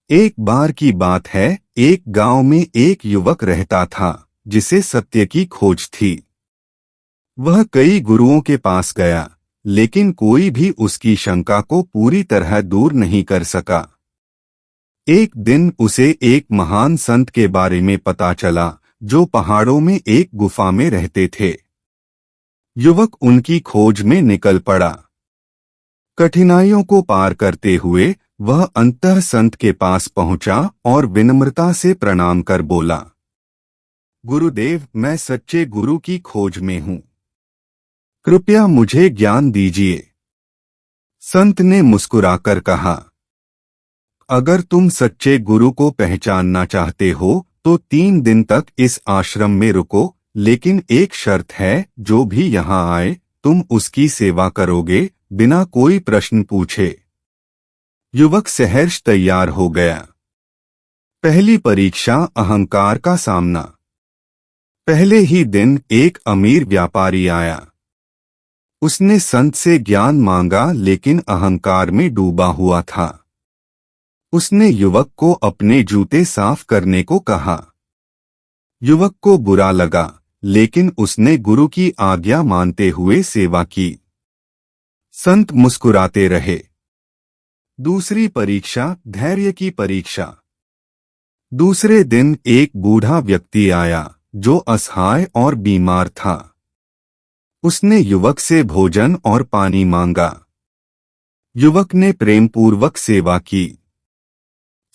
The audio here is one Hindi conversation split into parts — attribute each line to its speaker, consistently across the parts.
Speaker 1: एक बार की बात है, एक गांव में एक युवक रहता था जिसे सत्य की खोज थी। वह कई गुरुओं के पास गया, लेकिन कोई भी उसकी शंका को पूरी तरह दूर नहीं कर सका। एक दिन उसे एक महान संत के बारे में पता चला, जो पहाड़ों में एक गुफा में रहते थे। युवक उनकी खोज में निकल पड़ा। कठिनाइयों को पार करते हुए वह अंततः संत के पास पहुंचा और विनम्रता से प्रणाम कर बोला, गुरुदेव, मैं सच्चे गुरु की खोज में हूँ। कृपया मुझे ज्ञान दीजिए। संत ने मुस्कुराकर कहा, अगर तुम सच्चे गुरु को पहचानना चाहते हो तो 3 दिन तक इस आश्रम में रुको, लेकिन एक शर्त है, जो भी यहाँ आए तुम उसकी सेवा करोगे बिना कोई प्रश्न पूछे। युवक सहर्ष तैयार हो गया। पहली परीक्षा, अहंकार का सामना। पहले ही दिन एक अमीर व्यापारी आया। उसने संत से ज्ञान मांगा, लेकिन अहंकार में डूबा हुआ था। उसने युवक को अपने जूते साफ करने को कहा। युवक को बुरा लगा, लेकिन उसने गुरु की आज्ञा मानते हुए सेवा की। संत मुस्कुराते रहे। दूसरी परीक्षा, धैर्य की परीक्षा। दूसरे दिन एक बूढ़ा व्यक्ति आया, जो असहाय और बीमार था। उसने युवक से भोजन और पानी मांगा। युवक ने प्रेमपूर्वक सेवा की।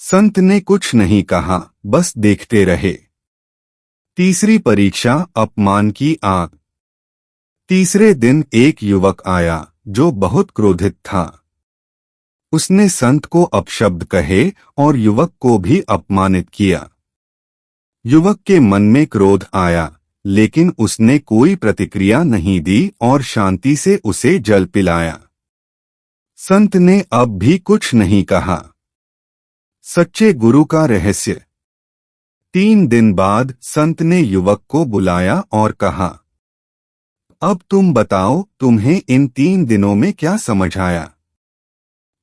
Speaker 1: संत ने कुछ नहीं कहा, बस देखते रहे। तीसरी परीक्षा, अपमान की आग। तीसरे दिन एक युवक आया, जो बहुत क्रोधित था। उसने संत को अपशब्द कहे और युवक को भी अपमानित किया। युवक के मन में क्रोध आया, लेकिन उसने कोई प्रतिक्रिया नहीं दी और शांति से उसे जल पिलाया। संत ने अब भी कुछ नहीं कहा। सच्चे गुरु का रहस्य। 3 दिन बाद संत ने युवक को बुलाया और कहा, अब तुम बताओ, तुम्हें इन 3 दिनों में क्या समझ आया?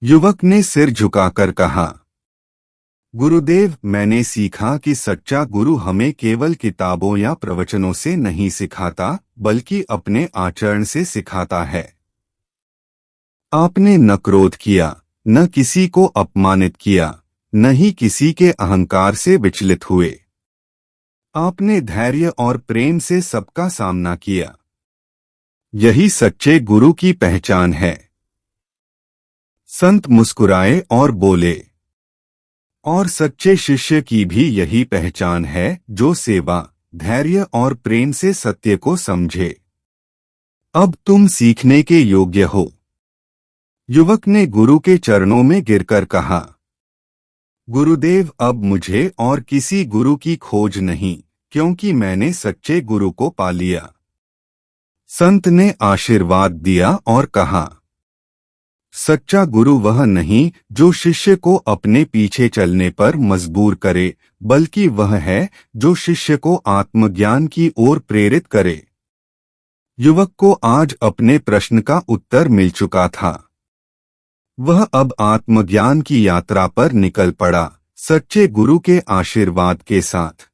Speaker 1: युवक ने सिर झुकाकर कहा, गुरुदेव, मैंने सीखा कि सच्चा गुरु हमें केवल किताबों या प्रवचनों से नहीं सिखाता, बल्कि अपने आचरण से सिखाता है। आपने न क्रोध किया, न किसी को अपमानित किया, न ही किसी के अहंकार से विचलित हुए। आपने धैर्य और प्रेम से सबका सामना किया। यही सच्चे गुरु की पहचान है। संत मुस्कुराए और बोले, और सच्चे शिष्य की भी यही पहचान है, जो सेवा, धैर्य और प्रेम से सत्य को समझे। अब तुम सीखने के योग्य हो। युवक ने गुरु के चरणों में गिरकर कहा, गुरुदेव, अब मुझे और किसी गुरु की खोज नहीं, क्योंकि मैंने सच्चे गुरु को पा लिया। संत ने आशीर्वाद दिया और कहा, सच्चा गुरु वह नहीं जो शिष्य को अपने पीछे चलने पर मजबूर करे, बल्कि वह है जो शिष्य को आत्मज्ञान की ओर प्रेरित करे। युवक को आज अपने प्रश्न का उत्तर मिल चुका था। वह अब आत्मज्ञान की यात्रा पर निकल पड़ा, सच्चे गुरु के आशीर्वाद के साथ।